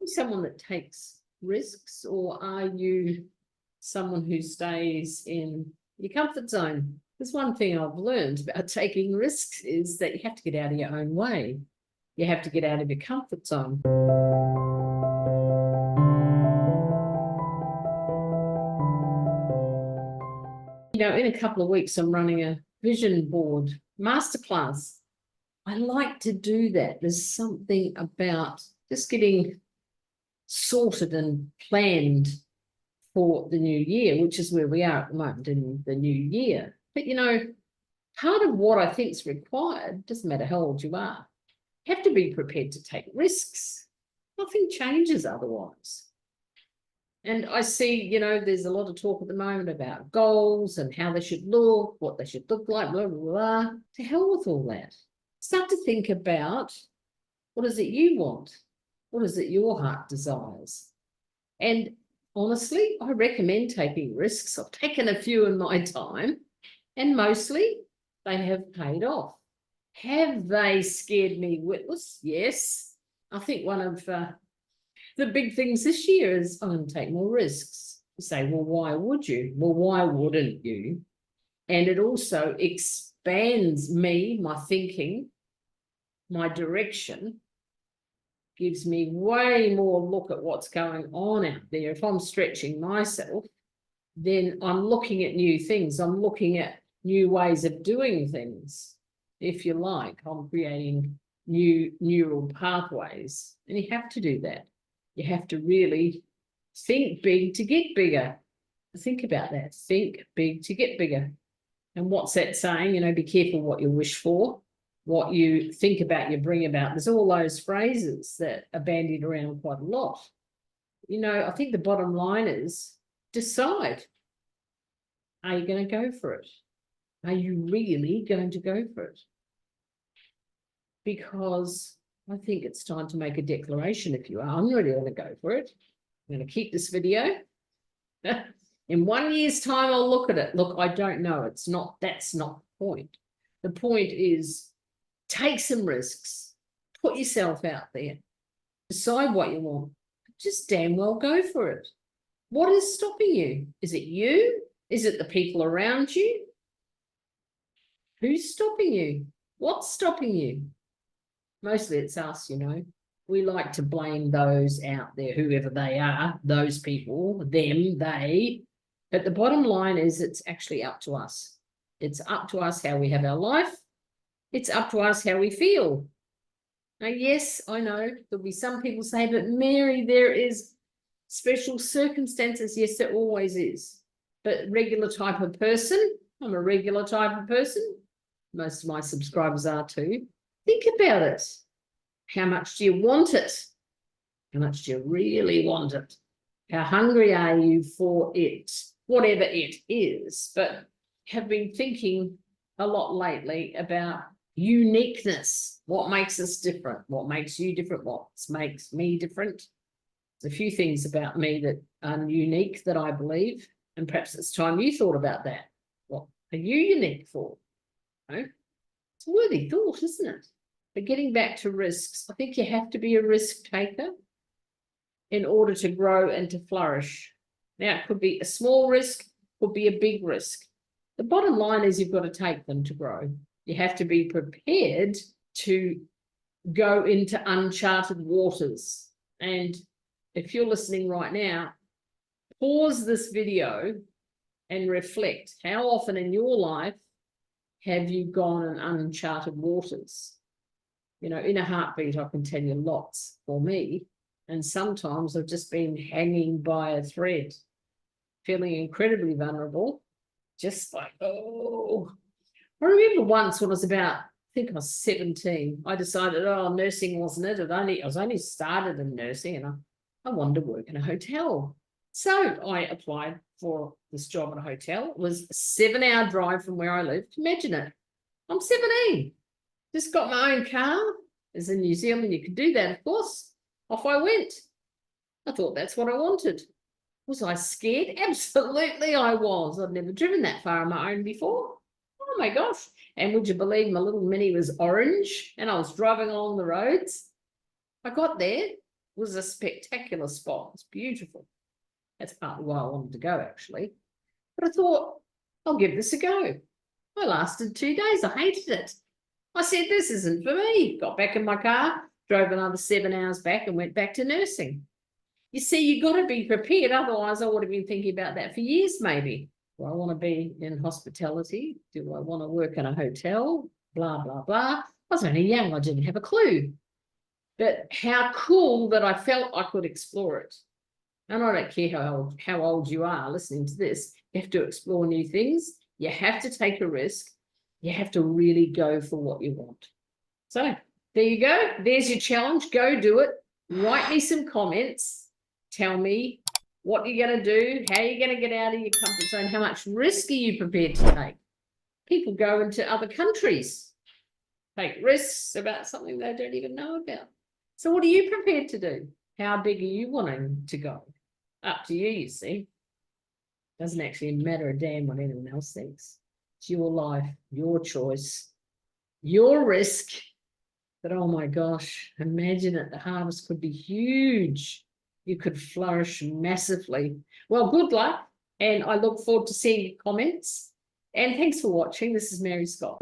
you someone that takes risks, or are you someone who stays in your comfort zone? There's one thing I've learned about taking risks is that you have to get out of your own way. You have to get out of your comfort zone. You know, in a couple of weeks, I'm running a vision board masterclass. I like to do that. There's something about just getting sorted and planned for the new year, which is where we are at the moment in the new year. But, you know, part of what I think is required, doesn't matter how old you are, you have to be prepared to take risks. Nothing changes otherwise. And I see, you know, there's a lot of talk at the moment about goals and how they should look, what they should look like, blah, blah, blah. To hell with all that. Start to think about, what is it you want? What is it your heart desires? And honestly, I recommend taking risks. I've taken a few in my time, and mostly they have paid off. Have they scared me witless? Yes. I think one of the big things this year is I'm going to take more risks. You say, well, why would you? Well, why wouldn't you? And it also expands me, my thinking, my direction, gives me way more look at what's going on out there. If I'm stretching myself, then I'm looking at new things. I'm looking at new ways of doing things. If you like, I'm creating new neural pathways, and you have to do that. You have to really think big to get bigger. Think about that. Think big to get bigger. And what's that saying? You know, be careful what you wish for, what you think about, you bring about. There's all those phrases that are bandied around quite a lot. You know, I think the bottom line is decide. Are you going to go for it? Are you really going to go for it? Because I think it's time to make a declaration. If you are, I'm really going to go for it. I'm going to keep this video. In 1 year's time, I'll look at it. Look, I don't know. That's not the point. The point is take some risks, put yourself out there, decide what you want, just damn well go for it. What is stopping you? Is it you? Is it the people around you? Who's stopping you? What's stopping you? Mostly it's us, you know. We like to blame those out there, whoever they are, those people, them, they. But the bottom line is it's actually up to us. It's up to us how we have our life. It's up to us how we feel. Now, yes, I know there'll be some people say, but Mary, there is special circumstances. Yes, there always is. But regular type of person, I'm a regular type of person. Most of my subscribers are too. Think about it. How much do you want it? How much do you really want it? How hungry are you for it? Whatever it is. But have been thinking a lot lately about uniqueness. What makes us different? What makes you different? What makes me different? There's a few things about me that are unique that I believe, and perhaps it's time you thought about that. What are you unique for? No? It's a worthy thought, isn't it? But getting back to risks, I think you have to be a risk taker in order to grow and to flourish. Now, it could be a small risk, could be a big risk. The bottom line is you've got to take them to grow. You have to be prepared to go into uncharted waters. And if you're listening right now, pause this video and reflect. How often in your life have you gone in uncharted waters? You know, in a heartbeat, I can tell you lots for me. And sometimes I've just been hanging by a thread, feeling incredibly vulnerable, just like, oh. I remember once when I was about, I think I was 17, I decided, oh, nursing wasn't it. I was only started in nursing, and I wanted to work in a hotel. So I applied for this job in a hotel. It was a 7-hour drive from where I lived. Imagine it. I'm 17. Just got my own car. As in New Zealand, you could do that, of course. Off I went. I thought that's what I wanted. Was I scared? Absolutely I was. I'd never driven that far on my own before. Oh my gosh. And would you believe my little Mini was orange and I was driving along the roads? I got there was a spectacular spot. It's beautiful. That's partly why I wanted to go, actually. But I thought, I'll give this a go. I lasted 2 days. I hated it. I said, this isn't for me. Got back in my car, drove another 7 hours back and went back to nursing. You see, you got to be prepared. Otherwise, I would have been thinking about that for years, maybe. Do I want to be in hospitality? Do I want to work in a hotel? Blah, blah, blah. I was only young. I didn't have a clue. But how cool that I felt I could explore it. And I don't care how old you are listening to this. You have to explore new things. You have to take a risk. You have to really go for what you want. So there you go. There's your challenge. Go do it. Write me some comments. Tell me what you're going to do, how you're going to get out of your comfort zone, how much risk are you prepared to take? People go into other countries, take risks about something they don't even know about. So what are you prepared to do? How big are you wanting to go? Up to you, you see. Doesn't actually matter a damn what anyone else thinks. It's your life, your choice, your risk. But oh my gosh, imagine it, the harvest could be huge. You could flourish massively. Well, good luck, and I look forward to seeing your comments. And thanks for watching. This is Mary Scott.